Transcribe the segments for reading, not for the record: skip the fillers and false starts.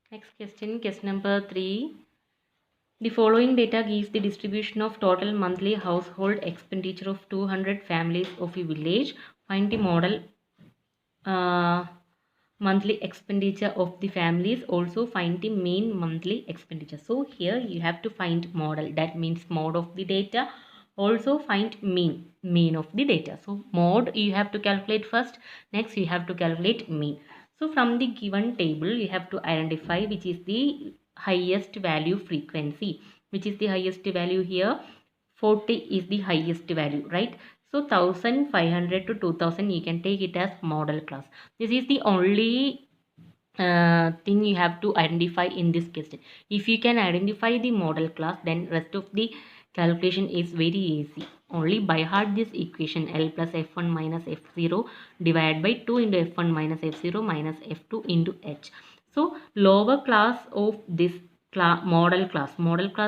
Next question, question number 3. The following data gives the distribution of total monthly household expenditure of 200 families of a village. Find the model monthly expenditure of the families. Also find the mean monthly expenditure. So here you have to find model, that means mode of the data. Also find mean of the data. So mode you have to calculate first, next you have to calculate mean. So from the given table you have to identify which is the highest value frequency. Which is the highest value here? 40 is the highest value, right? So 1500 to 2000 you can take it as model class. This is the only thing you have to identify in this question. If you can identify the model class, then rest of the calculation is very easy. Only by heart this equation, L plus F1 minus F0 divided by 2 into F1 minus F0 minus F2 into H. So lower class of this model class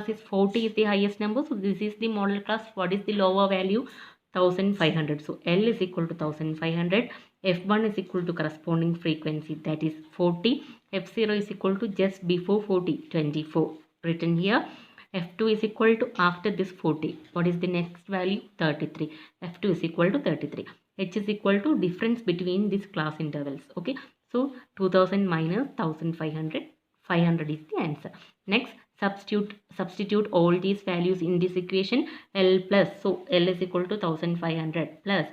is 40 is the highest number. So this is the model class. What is the lower value? 1500. So L is equal to 1500. F1 is equal to corresponding frequency, that is 40. F0 is equal to just before 40, 24 written here. F2 is equal to after this 40. What is the next value? 33. F2 is equal to 33. H is equal to difference between these class intervals. Okay. So 2000 minus 1500. 500 is the answer. Next, substitute all these values in this equation. L plus, so L is equal to 1500 plus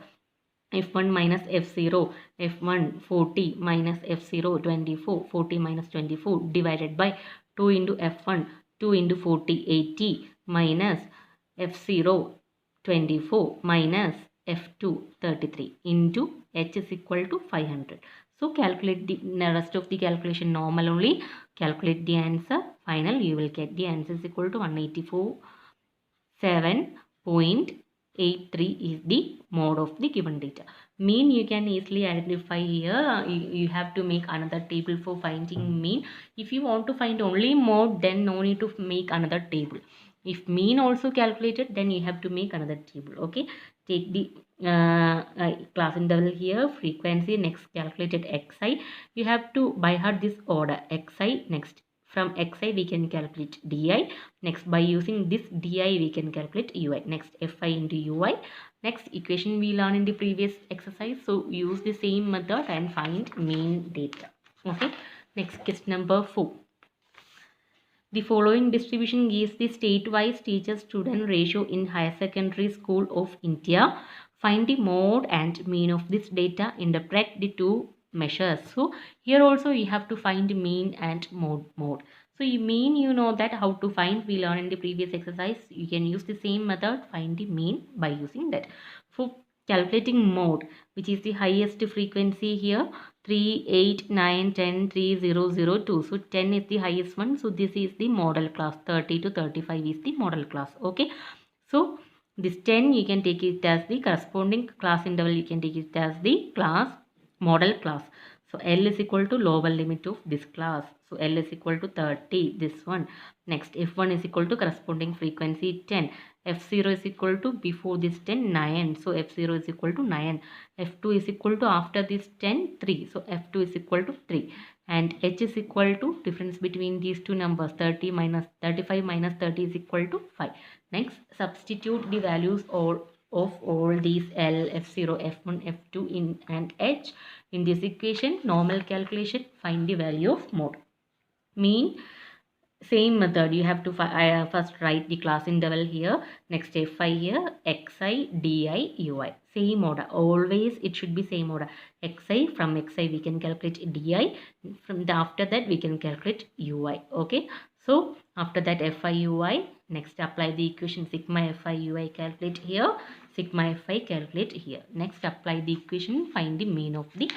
F1 minus F0, F1 40 minus F0 24, 40 minus 24 divided by 2 into F1, 2 into 40, 80 minus F0 24 minus F2 33 into H is equal to 500. So calculate the rest of the calculation normal only. Calculate the answer. Final you will get the answer is equal to 184.7.83 is the mode of the given data. Mean you can easily identify here. You have to make another table for finding mean. If you want to find only mode, then no need to make another table. If mean also calculated, then you have to make another table. Okay, take the class interval here, frequency, next calculated xi. You have to by heart this order, xi, next from xi we can calculate di. Next by using this di we can calculate ui. Next fi into ui. Next equation we learned in the previous exercise. So use the same method and find mean data. Okay. Next question number 4. The following distribution gives the state-wise teacher-student ratio in higher secondary school of India. Find the mode and mean of this data. Interpret the two measures. So here also you have to find mean and mode. So you mean you know that how to find. We learned in the previous exercise. You can use the same method. Find the mean by using that. For calculating mode, which is the highest frequency here, 3, 8, 9, 10, 3, 0, 0, 2. So 10 is the highest one. So this is the model class. 30 to 35 is the model class. Okay. So this 10 you can take it as the corresponding class interval. You can take it as the class model class. So L is equal to lower limit of this class. So L is equal to 30. This one. Next F1 is equal to corresponding frequency 10. F0 is equal to before this 10 9. So F0 is equal to 9. F2 is equal to after this 10 3. So F2 is equal to 3. And H is equal to difference between these two numbers, 30 minus 35 minus 30 is equal to 5. Next, substitute the values of all these L, F0, F1, F2 in and H in this equation. Normal calculation, find the value of mode. Mean, same method. You have to first write the class interval here. Next fi here, xi, di, ui. Same order. Always it should be same order. Xi, from xi we can calculate di. After that we can calculate ui. Okay. So after that fi ui. Next apply the equation sigma fi ui, calculate here. Sigma fi calculate here. Next apply the equation, find the mean of the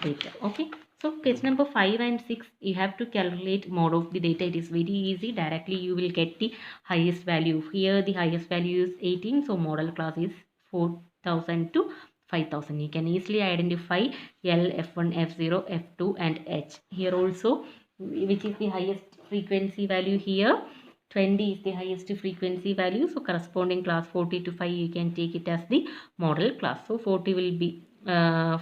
data. Okay. So question number 5 and 6, you have to calculate mode of the data. It is very easy. Directly you will get the highest value. Here the highest value is 18. So model class is 4000 to 5000. You can easily identify L, F1, F0, F2 and H. Here also, which is the highest frequency value here. 20 is the highest frequency value. So corresponding class 40 to 5 you can take it as the model class. So 40 will be the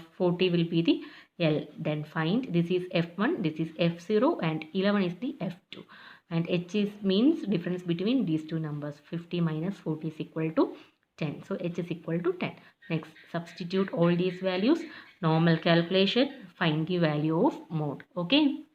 L. Then find this is F1, this is F0 and 11 is the F2. And H is means difference between these two numbers. 50 minus 40 is equal to 10. So H is equal to 10. Next, substitute all these values. Normal calculation, find the value of mode. Okay.